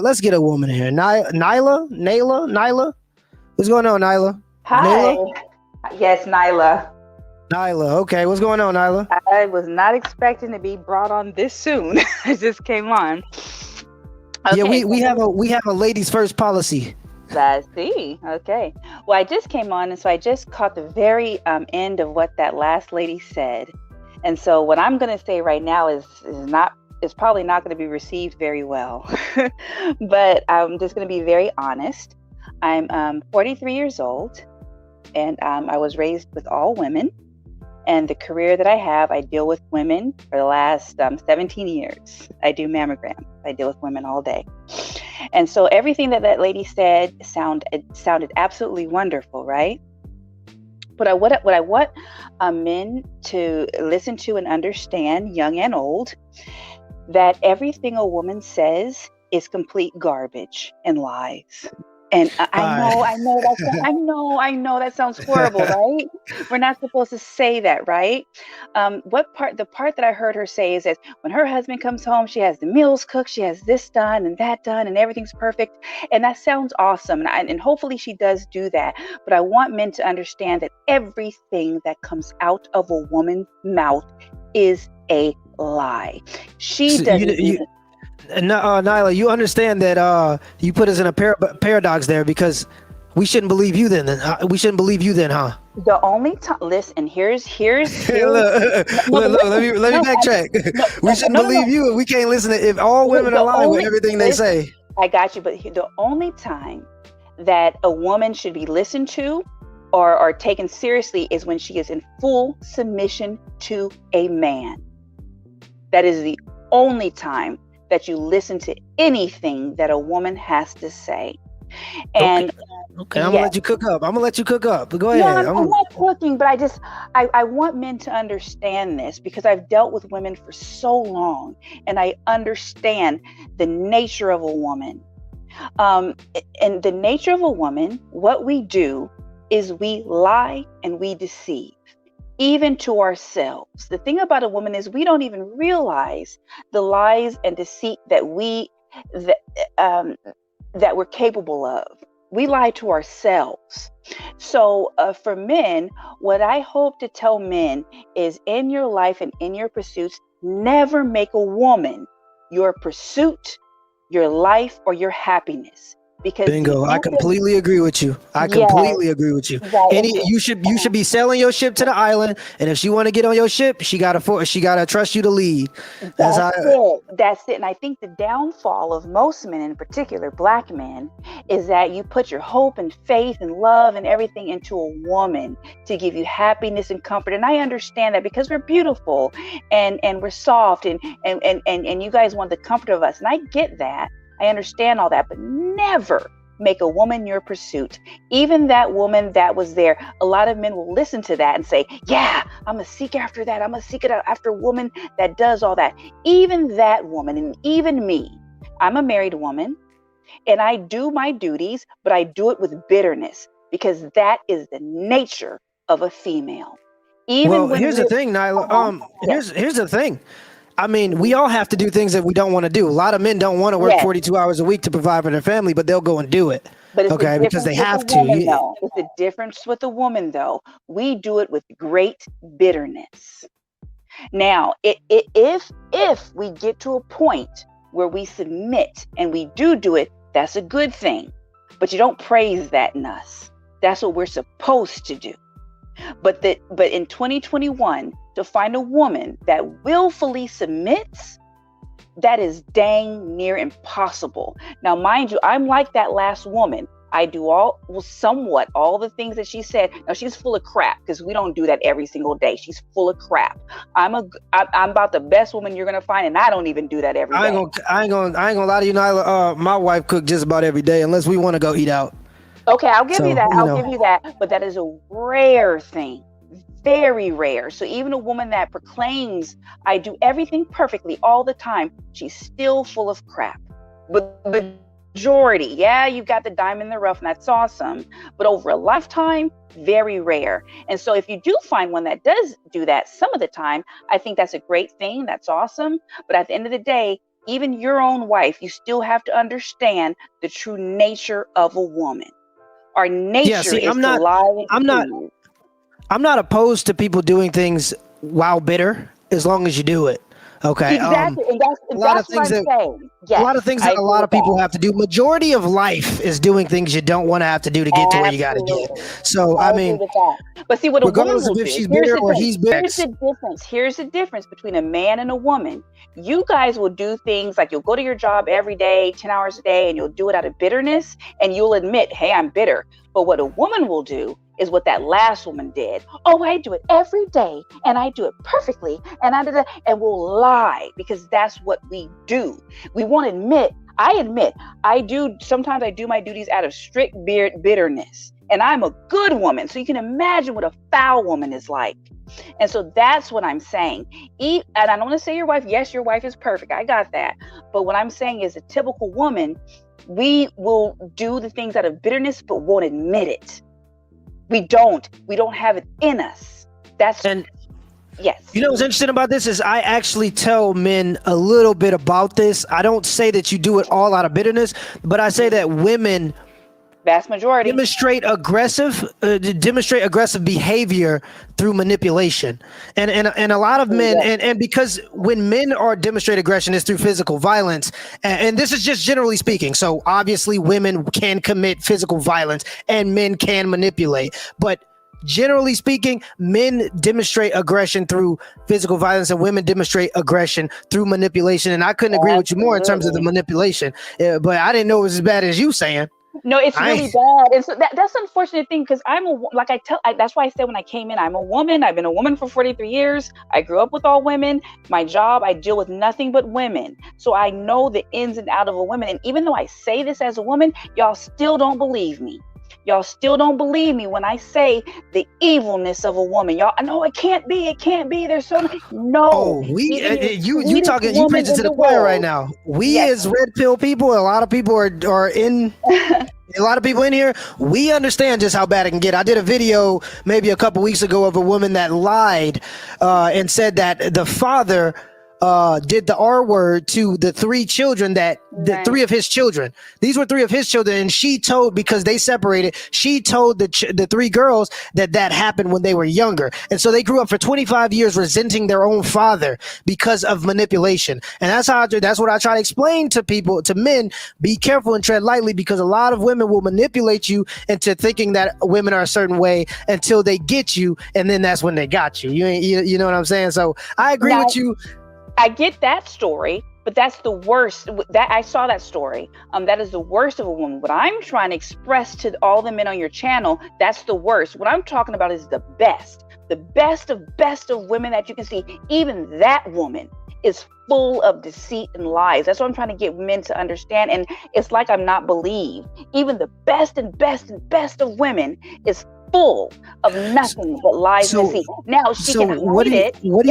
let's get a woman in here. Nyla. What's going on, Nyla? Hi. Nyla? Yes, Nyla. Nyla. Okay, what's going on, Nyla? I was not expecting to be brought on this soon. I just came on. Okay, Yeah, we have a ladies first policy. I see. Okay. Well, I just came on, and so I just caught the very end of what that last lady said. And so what I'm going to say right now is probably not going to be received very well. But I'm just going to be very honest. I'm 43 years old, and I was raised with all women. And the career that I have, I deal with women for the last 17 years. I do mammograms. I deal with women all day. And so everything that lady said sounded absolutely wonderful, right? But what I want men to listen to and understand, young and old, that everything a woman says is complete garbage and lies. And I know that sounds horrible, right? We're not supposed to say that, right? The part that I heard her say is that when her husband comes home, she has the meals cooked, she has this done and that done, and everything's perfect. And that sounds awesome. And hopefully she does do that. But I want men to understand that everything that comes out of a woman's mouth is a lie. She doesn't. Nyla, you understand that you put us in a paradox there because we shouldn't believe you then. We shouldn't believe you then, huh? The only time, listen, here's look, let me backtrack. We shouldn't believe you, and we can't listen to if all women are lying with everything they say. I got you, but the only time that a woman should be listened to or taken seriously is when she is in full submission to a man. That is the only time that you listen to anything that a woman has to say. And okay. I'm gonna let you cook up. Go ahead. I'm not cooking, but I want men to understand this because I've dealt with women for so long, and I understand the nature of a woman. And the nature of a woman, what we do is we lie and we deceive. Even to ourselves. The thing about a woman is we don't even realize the lies and deceit that we're capable of. We lie to ourselves. So for men, what I hope to tell men is in your life and in your pursuits, never make a woman your pursuit, your life, or your happiness. Because bingo, I completely agree with you. Completely agree with you. Right. You should be sailing your ship to the island, and if she want to get on your ship, she gotta trust you to lead. That's it. And I think the downfall of most men, in particular Black men, is that you put your hope and faith and love and everything into a woman to give you happiness and comfort. And I understand that because we're beautiful and we're soft and you guys want the comfort of us, and I get that. I understand all that, but never make a woman your pursuit. Even that woman that was there, a lot of men will listen to that and say, yeah, I'm going to seek after that. I'm going to seek it out after a woman that does all that. Even that woman and even me, I'm a married woman and I do my duties, but I do it with bitterness because that is the nature of a female. Here's the thing, Nyla. Here's the thing. I mean, we all have to do things that we don't want to do. A lot of men don't want to work 42 hours a week to provide for their family, but they'll go and do it. But it's because they have to. It's the difference with a woman, though. We do it with great bitterness. Now, if we get to a point where we submit and we do it, that's a good thing. But you don't praise that in us. That's what we're supposed to do. But in 2021, to find a woman that willfully submits, that is dang near impossible. Now, mind you, I'm like that last woman. I do somewhat all the things that she said. Now, she's full of crap because we don't do that every single day. She's full of crap. I'm about the best woman you're gonna find, and I don't even do that every day. I ain't gonna lie to you, Nyla. My wife cooks just about every day, unless we want to go eat out. Okay, I'll give you that. I'll give you that. But that is a rare thing. Very rare. So even a woman that proclaims I do everything perfectly all the time, she's still full of crap. But the majority, you've got the diamond in the rough, and that's awesome. But over a lifetime, very rare. And so if you do find one that does do that some of the time, I think that's a great thing. That's awesome. But at the end of the day, even your own wife, you still have to understand the true nature of a woman. Our nature is to lie and I'm not deceive. I'm not opposed to people doing things while bitter, as long as you do it. Okay. Exactly, and A lot of that's what things I'm that saying. a Yes, lot of things I that a agree lot with of people that. have to do. Majority of life is doing things you don't want to have to do to get to where you got to get. Absolutely. So I I agree mean, with that. But see what a woman regardless will of if do. she's Here's bitter the or thing. he's bitter. Here's the difference between a man and a woman. You guys will do things like you'll go to your job every day, 10 hours a day, and you'll do it out of bitterness, and you'll admit, hey, I'm bitter. But what a woman will do is what that last woman did. Oh, I do it every day, and I do it perfectly, and we'll lie, because that's what we do. We won't admit. I admit, sometimes I do my duties out of strict bitterness. And I'm a good woman. So you can imagine what a foul woman is like. And so that's what I'm saying. And I don't want to say your wife, yes, your wife is perfect. I got that. But what I'm saying is, a typical woman, we will do the things out of bitterness, but won't admit it. We don't have it in us. Yes. You know what's interesting about this is I actually tell men a little bit about this. I don't say that you do it all out of bitterness, but I say that women vast majority demonstrate aggressive behavior through manipulation, and a lot of men, and because when men are demonstrate aggression is through physical violence, and this is just generally speaking. So obviously women can commit physical violence and men can manipulate, but generally speaking, men demonstrate aggression through physical violence and women demonstrate aggression through manipulation. And I couldn't agree with you more in terms of the manipulation, but I didn't know it was as bad as you saying. No, it's really bad. And so that's the unfortunate thing, because that's why I said when I came in, I'm a woman. I've been a woman for 43 years. I grew up with all women. My job, I deal with nothing but women. So I know the ins and outs of a woman. And even though I say this as a woman, y'all still don't believe me. Y'all still don't believe me when I say the evilness of a woman. Y'all, no, it can't be. There's so many. No. Oh, you talking? You preaching to the choir right now. We as red pill people, a lot of people are in. A lot of people in here, we understand just how bad it can get. I did a video maybe a couple weeks ago of a woman that lied and said that the father did the R word to the three children three of his children. These were three of his children, and she told, because they separated, she told the three girls that happened when they were younger, and so they grew up for 25 years resenting their own father because of manipulation. And that's what I try to explain to people, to men. Be careful and tread lightly, because a lot of women will manipulate you into thinking that women are a certain way until they get you, and then that's when they got you. You know what I'm saying? So I agree with you. I get that story, but that's the worst. That I saw that story. That is the worst of a woman. What I'm trying to express to all the men on your channel, that's the worst. What I'm talking about is the best of women that you can see. Even that woman is full of deceit and lies. That's what I'm trying to get men to understand. And it's like I'm not believed. Even the best of women is full of nothing but lies and deceit. Now she can hide it. What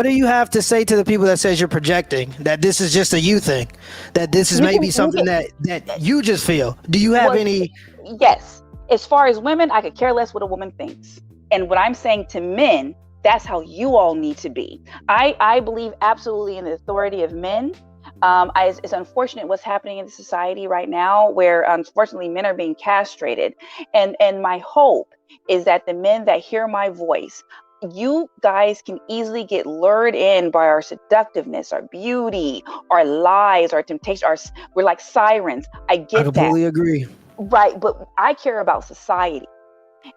do you have to say to the people that says you're projecting, that this is just a you thing, that this is maybe something that you just feel? Do you have any? Yes. As far as women, I could care less what a woman thinks. And what I'm saying to men, that's how you all need to be. I believe absolutely in the authority of men. It's unfortunate what's happening in the society right now, where unfortunately men are being castrated. And my hope is that the men that hear my voice, you guys can easily get lured in by our seductiveness, our beauty, our lies, our temptation. We're like sirens. I completely agree. Right. But I care about society.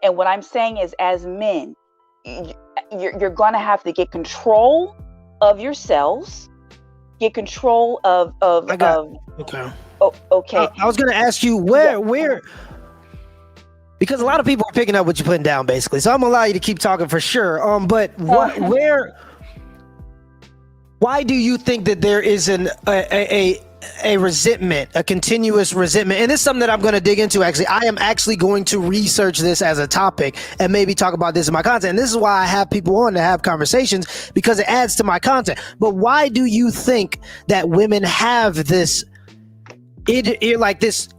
And what I'm saying is, as men, you're going to have to get control of yourselves. Get control of okay. Okay. I was going to ask you where, because a lot of people are picking up what you're putting down, basically. So I'm gonna allow you to keep talking for sure. But why do you think that there is a resentment, a continuous resentment? And it's something that I'm going to dig into. Actually, I am actually going to research this as a topic and maybe talk about this in my content. And this is why I have people on to have conversations, because it adds to my content. But why do you think that women have this, like this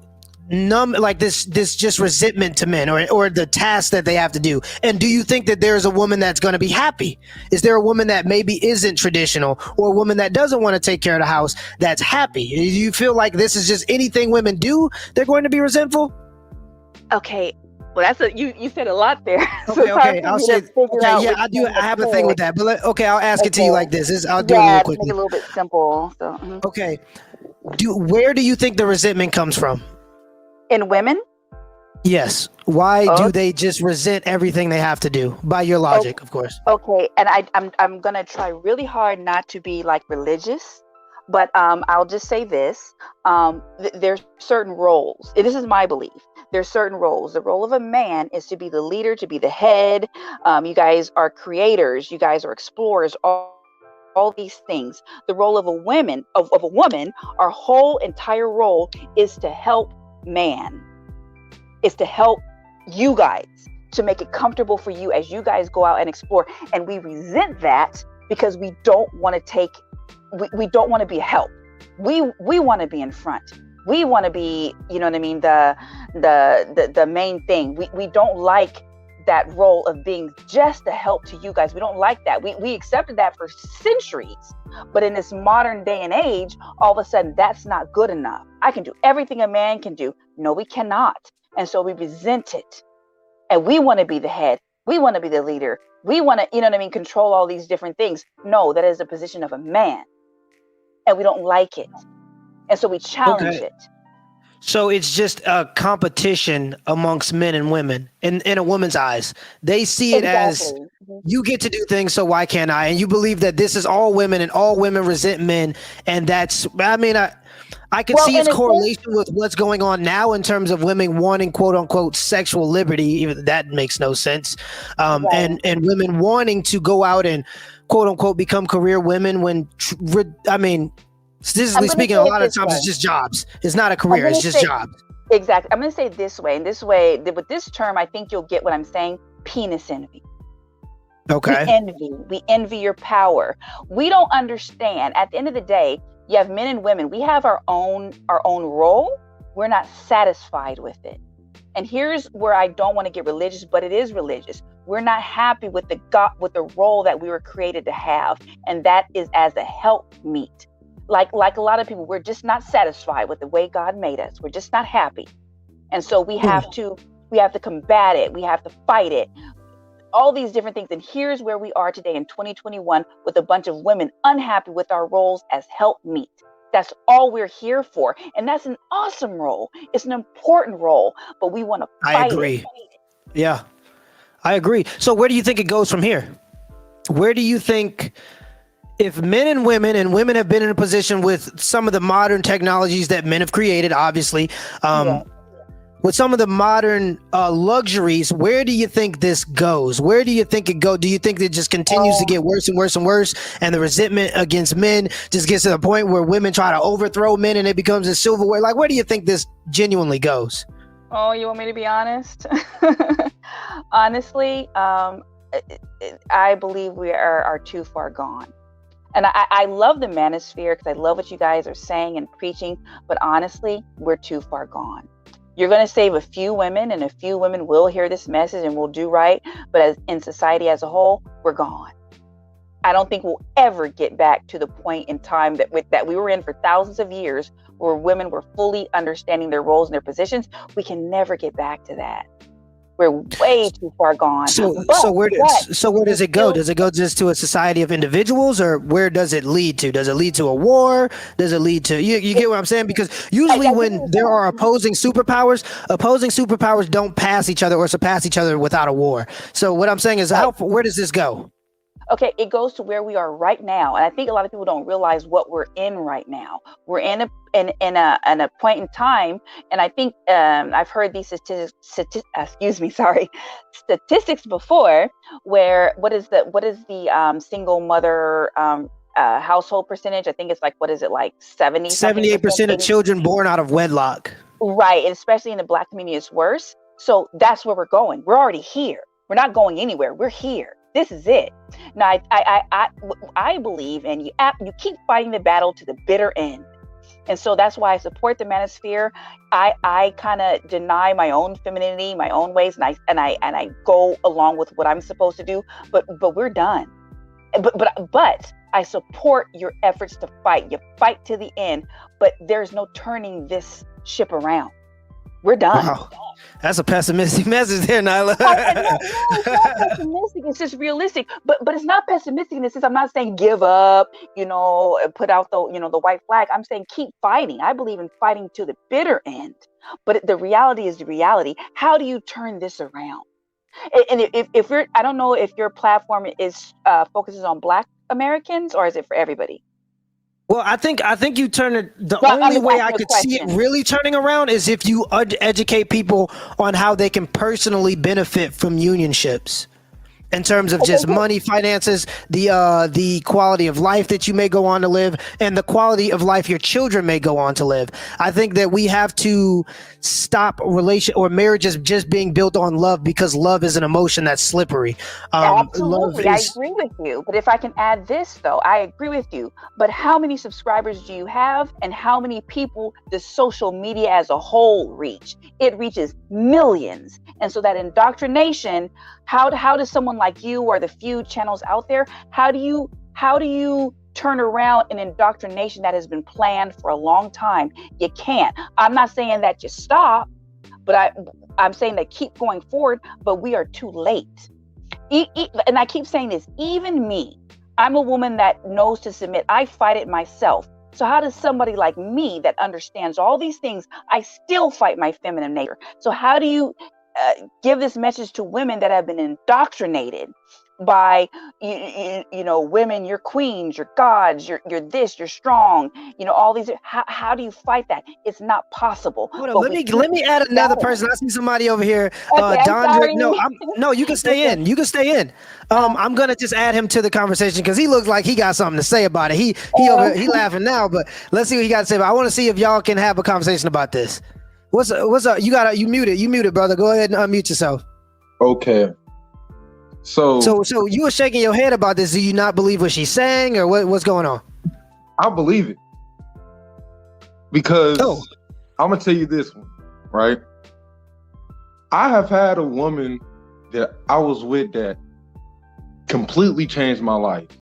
like this just resentment to men, or the tasks that they have to do? And do you think that there's a woman that's going to be happy? Is there a woman that maybe isn't traditional, or a woman that doesn't want to take care of the house that's happy? Do you feel like this is just anything women do, they're going to be resentful? Okay. Well, you said a lot there. So Okay. I'll say, okay, yeah, I have a thing with that, but okay, I'll ask it to you like this. I'll do it real to quickly. make it a little bit simple. So, Okay. Where do you think the resentment comes from? in women, Yes. Why do they just resent everything they have to do? By your logic, of course. okay, and I'm gonna try really hard not to be like religious, but I'll just say this: there's certain roles. This is my belief. There's certain roles. The role of a man is to be the leader, to be the head. You guys are creators. You guys are explorers. All these things. The role of a woman, our whole entire role is to help man. Is to help you guys, to make it comfortable for you as you guys go out and explore. And we resent that because we don't want to we don't want to be a help. We want to be in front. We want to be, you know what I mean, the main thing. We don't like that role of being just a help to you guys. We don't like that. We accepted that for centuries. But in this modern day and age, all of a sudden that's not good enough. I can do everything a man can do. No, we cannot. And so we resent it. And we want to be the head. We want to be the leader. We want to, you know what I mean, control all these different things. No, that is the position of a man. And we don't like it. And so we challenge it. So it's just a competition amongst men and women in a woman's eyes. They see it as you get to do things, so why can't I? And you believe that this is all women and all women resent men. And that's, I mean, I could see its correlation with what's going on now in terms of women wanting quote unquote sexual liberty. Even that makes no sense. And women wanting to go out and quote unquote become career women when, I mean, statistically speaking, a lot of times it's just jobs. It's not a career, it's just jobs. Exactly. I'm going to say it this way. And this way, with this term, I think you'll get what I'm saying. Penis envy. Okay. We envy your power. We don't understand. At the end of the day, you have men and women. We have our own role. We're not satisfied with it. And here's where I don't want to get religious, but it is religious. We're not happy with the role that we were created to have, and that is as a helpmeet. Like a lot of people, we're just not satisfied with the way God made us. We're just not happy. And so we have to combat it. We have to fight it. All these different things. And here's where we are today in 2021 with a bunch of women unhappy with our roles as helpmeet. That's all we're here for. And that's an awesome role. It's an important role, but we want to fight I agree. it. Yeah, I agree. So where do you think it goes from here? Where do you think, if men and women have been in a position with some of the modern technologies that men have created, obviously, with some of the modern luxuries, where do you think this goes? Where do you think it goes? Do you think it just continues to get worse and worse and worse, and the resentment against men just gets to the point where women try to overthrow men and it becomes a silverware? Like, where do you think this genuinely goes? Oh, you want me to be honest? Honestly, I believe we are too far gone. And I love the manosphere because I love what you guys are saying and preaching, but honestly, we're too far gone. You're going to save a few women, and a few women will hear this message and will do right. But as in society as a whole, we're gone. I don't think we'll ever get back to the point in time that we were in for thousands of years, where women were fully understanding their roles and their positions. We can never get back to that. We're way too far gone. So where does it go? Does it go just to a society of individuals, or where does it lead to? Does it lead to a war? Does it lead to you get what I'm saying? Because usually when there are opposing superpowers don't pass each other or surpass each other without a war. So what I'm saying is, where does this go? Okay, it goes to where we are right now, and I think a lot of people don't realize what we're in right now. We're in a point in time, and I think I've heard these statistics before. Where what is the single mother household percentage? I think it's like, what is it, like 78% of children born out of wedlock. Right, and especially in the Black community, it's worse. So that's where we're going. We're already here. We're not going anywhere. We're here. This is it. Now, I believe, and you keep fighting the battle to the bitter end. And so that's why I support the manosphere. I kind of deny my own femininity, my own ways, and I go along with what I'm supposed to do. But we're done. But I support your efforts to fight. You fight to the end, but there's no turning this ship around. We're done. Wow. That's a pessimistic message there, Nyla. No, it's not pessimistic. It's just realistic. But it's not pessimistic in the sense I'm not saying give up, put out the white flag. I'm saying keep fighting. I believe in fighting to the bitter end. But the reality is the reality. How do you turn this around? And if you're, I don't know if your platform is focuses on Black Americans, or is it for everybody? Well, I think you turn it. The Well, only way I asking a could see it question. really turning around is if you educate people on how they can personally benefit from unionships, in terms of just money, finances, the quality of life that you may go on to live, and the quality of life your children may go on to live. I think that we have to stop marriages just being built on love, because love is an emotion that's slippery. Absolutely, I agree with you. But if I can add this, though, I agree with you. But how many subscribers do you have, and how many people does social media as a whole reach? It reaches millions. And so that indoctrination, how does someone like you, or the few channels out there, how do you turn around an indoctrination that has been planned for a long time? You can't. I'm not saying that you stop, but I'm saying that keep going forward, but we are too late. And I keep saying this, even me, I'm a woman that knows to submit. I fight it myself. So how does somebody like me that understands all these things, I still fight my feminine nature? So how do you give this message to women that have been indoctrinated by women, you're queens, you're gods, you're this, you're strong, all these? How do you fight that? It's not possible. Hold on, let me add another person. I see somebody over here. Okay, Dondrick. No, you can stay in. You can stay in. I'm gonna just add him to the conversation because he looks like he got something to say about it. He laughing now, but let's see what he got to say. But I want to see if y'all can have a conversation about this. What's up? You muted, brother. Go ahead and unmute yourself. Okay. So you were shaking your head about this. Do you not believe what she's saying, or what's going on? I believe it. Because I'm gonna tell you this one, right? I have had a woman that I was with that completely changed my life.